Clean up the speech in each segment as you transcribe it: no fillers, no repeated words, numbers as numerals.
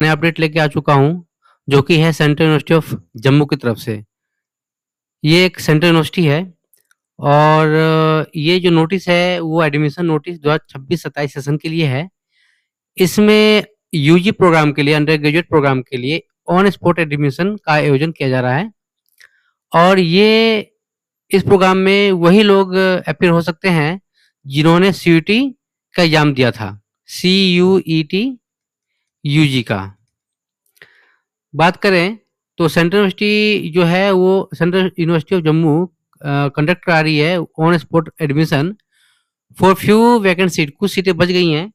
नया अपडेट लेके आ चुका हूँ, जो कि है सेंट्रल यूनिवर्सिटी ऑफ जम्मू की तरफ से। ये एक सेंट्रल यूनिवर्सिटी है और ये जो नोटिस है वो एडमिशन नोटिस 2026-27 सेशन के लिए है। इसमें यूजी प्रोग्राम के लिए, अंडर ग्रेजुएट प्रोग्राम के लिए ऑन स्पॉट एडमिशन का आयोजन किया जा रहा है और ये इस प्रोग्राम में वही लोग अपीयर हो सकते हैं जिन्होंने सीयूटी का एग्जाम दिया था, CUET यूजी का। बात करें तो सेंट्रल यूनिवर्सिटी जो है वो central university of Jammu conduct करा रही है on spot admission for few vacant seat. कुछ सीटें बच गई हैं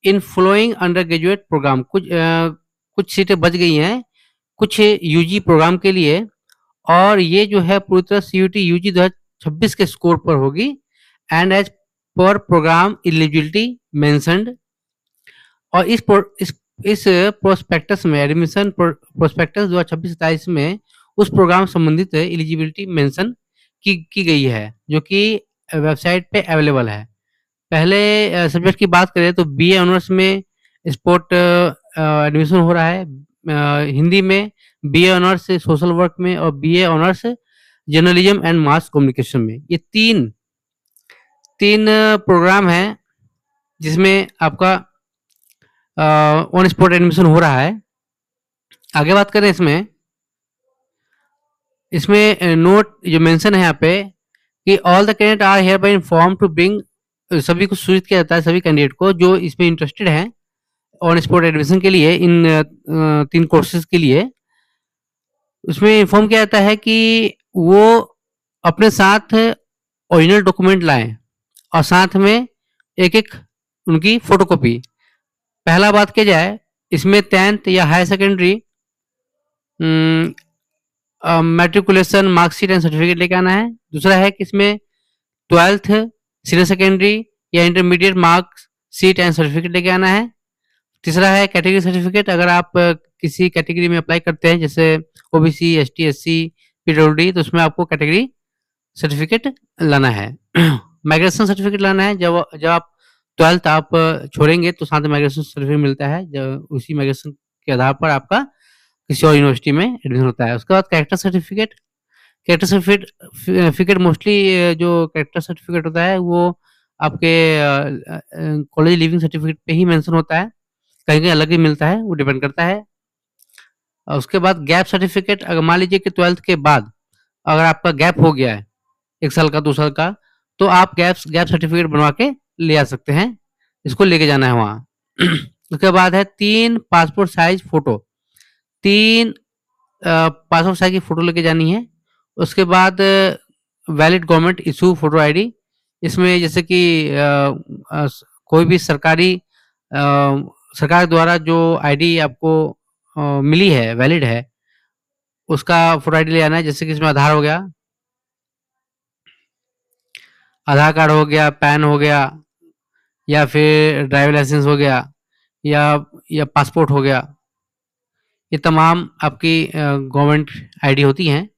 in following undergraduate programme. कुछ सीटें बच गई हैं कुछ यूजी प्रोग्राम के लिए और ये जो है पूरी तरह सीयूटी यूजी 2026 के स्कोर पर होगी एंड एज पर प्रोग्राम एलिजिबिलिटी मेंशन्ड। और इस प्रोस्पेक्टस में एडमिशन प्रोस्पेक्टस 2026-27 में उस प्रोग्राम संबंधित एलिजिबिलिटी मेंशन की गई है जो कि वेबसाइट पे अवेलेबल है। पहले सब्जेक्ट की बात करें तो बीए ऑनर्स में स्पोर्ट एडमिशन हो रहा है, हिंदी में बीए ऑनर्स सोशल वर्क में और BA honours journalism and mass communication में। ये तीन प्रोग्राम हैं जिसमें आपका ऑन स्पॉट एडमिशन हो रहा है। आगे बात करें इसमें नोट जो मेंशन है यहाँ पे कि all the candidate are hereby inform to bring, सभी को सूचित किया जाता है सभी कैंडिडेट को जो इसमें इंटरेस्टेड हैं ऑन स्पॉट एडमिशन के लिए इन 3 कोर्सेज के लिए। उसमें इन्फॉर्म किया जाता है कि वो अपने साथ ओरिजिनल डॉक्यूमेंट लाएं और साथ में एक उनकी फोटोकॉपी। पहला बात किया जाए इसमें 10th या higher secondary matriculation mark sheet and certificate लेके आना है। दूसरा है कि इसमें 12th सीनियर सेकेंडरी या intermediate marks sheet and certificate लेके आना है। तीसरा है कैटेगरी सर्टिफिकेट, अगर आप किसी कैटेगरी में अप्लाई करते हैं जैसे ओबीसी, एसटी, एससी, पीडब्ल्यूडी तो उसमें आपको कैटेगरी सर्टिफिकेट लाना है। माइग्रेशन सर्टिफिकेट लाना है, जब आप 12th आप छोड़ेंगे तो साथ में माइग्रेशन सर्टिफिकेट मिलता है, जब उसी माइग्रेशन के आधार पर आपका किसी और यूनिवर्सिटी में एडमिशन होता है। उसके बाद कैरेक्टर सर्टिफिकेट मोस्टली जो कैरेक्टर सर्टिफिकेट होता है वो आपके कॉलेज लिविंग सर्टिफिकेट पे ही मेंशन होता है, कहीं कहीं अलग ही मिलता है, वो डिपेंड करता है। उसके बाद गैप सर्टिफिकेट, अगर मान लीजिए कि 12th के बाद अगर आपका गैप हो गया है 1 साल का 2 साल का तो आप गैप सर्टिफिकेट बनवा के ले आ सकते हैं, इसको लेके जाना है वहाँ। उसके बाद है 3 passport size photo, 3 passport size की फोटो लेके जानी है। उसके बाद valid government issue photo ID, इसमें जैसे कि कोई भी सरकार द्वारा जो आईडी आपको मिली है वैलिड है उसका फोटो आईडी ले आना है। जैसे कि इसमें आधार हो गया, आधार कार्ड हो गया, पैन हो गया या फिर ड्राइविंग लाइसेंस हो गया या पासपोर्ट हो गया, ये तमाम आपकी गवर्नमेंट आईडी होती हैं।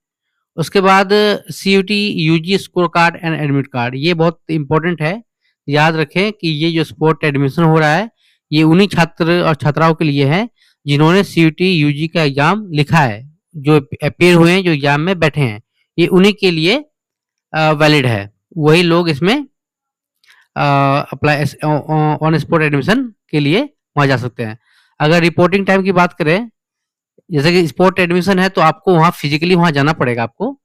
उसके बाद CUET UG score card and admit card, ये बहुत इंपॉर्टेंट है, याद रखें कि ये जो स्पोर्ट एडमिशन हो रहा है ये उन्हीं छात्र और छात्राओं के लिए है जिन्होंने सीयूटी यूजी का एग्जाम लिखा है, जो अपेयर हुए हैं, जो एग्जाम में बैठे हैं, ये उन्हीं के लिए वैलिड है। वही लोग इसमें अप्लाई ऑन स्पॉट एडमिशन के लिए वहाँ जा सकते हैं। अगर रिपोर्टिंग टाइम की बात करें, जैसे कि स्पॉट एडमिशन है तो आपको वहाँ फिजिकली वहाँ जाना पड़ेगा आपको,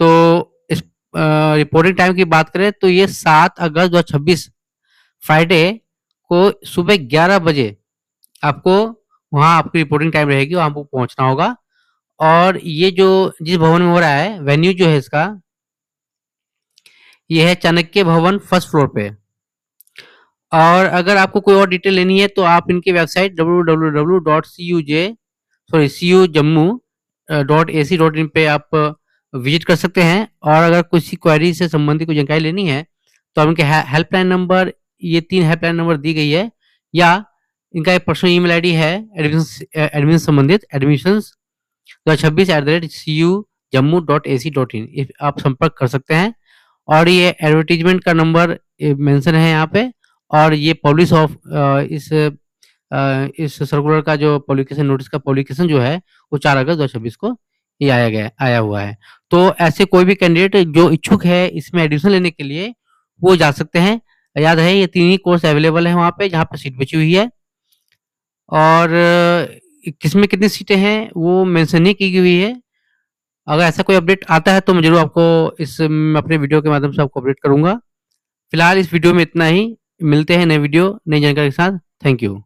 तो इस रिपोर्टिंग टाइम की बात करें तो ये 7 अगस्त 2026 फ्राइडे को सुबह 11 बजे आपको वहाँ आपकी रिपोर्टिंग टाइम रहेगी, वहाँ आपको पहुँचना होगा। और ये जो जिस भवन में हो रहा है वेन्यू जो है इसका, ये है चाणक्य भवन 1st फ्लोर पे। और अगर आपको कोई और डिटेल लेनी है तो आप इनकी वेबसाइट cujammu.ac.in पे आप विजिट कर सकते हैं। और अगर किसी क्वेरी से संबंधित कोई जानकारी लेनी है तो आप इनके हेल्पलाइन नंबर, ये 3 हेल्पलाइन नंबर दी गई है, या इनका एक पर्सनल ईमेल आईडी है एडमिशन संबंधित admissions2026@cujammu.ac.in, आप संपर्क कर सकते हैं। और ये एडवर्टीजमेंट का नंबर मेंशन है यहाँ पे, और ये पब्लिश ऑफ इस इस सर्कुलर का जो पब्लिकेशन नोटिस का पब्लिकेशन जो है वो 4 अगस्त 2026 को ये आया हुआ है। तो ऐसे कोई भी कैंडिडेट जो इच्छुक है इसमें एडमिशन लेने के लिए वो जा सकते हैं। याद रहे ये 3 ही कोर्स अवेलेबल है वहाँ पे जहाँ पे सीट बची हुई है और किसमें कितनी सीटें हैं वो मेंशन नहीं की हुई है। अगर ऐसा कोई अपडेट आता है तो मैं ज़रूर आपको अपने वीडियो के माध्यम से आपको अपडेट करूँगा। फिलहाल इस वीडियो में इतना ही। मिलते हैं नए वीडियो, नई जानकारी के साथ। Thank you.